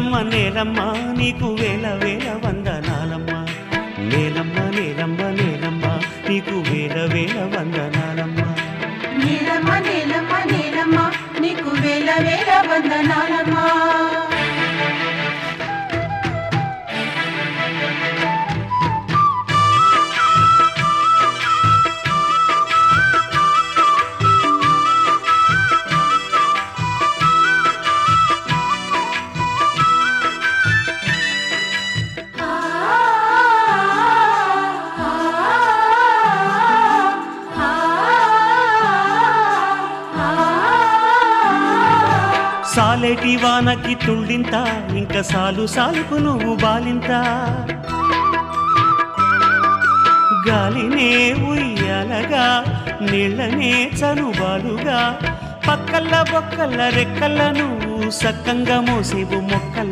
నేలమ్మ నీకు వేల వేల వందనాలమ్మ నేలమ్మ నేలమ్మ నేలమ్మ నీకు వేల వేల వందనాలమ్మ నేలమ్మ నేలమ్మ నేలమ్మ నీకు వేల వేల వందనాలమ్మ సాలేటి వానకి తుళ్ళింత ఇంకా సాలు సాలుకు నువ్వు బాలింత గాలినే ఉయ్యాలగా నీళ్ళనే చనుబాలుగా పక్కల్ల బొక్కల్ల రెక్కల్ల నువ్వు సక్కంగా మోసేవు మొక్కల్ల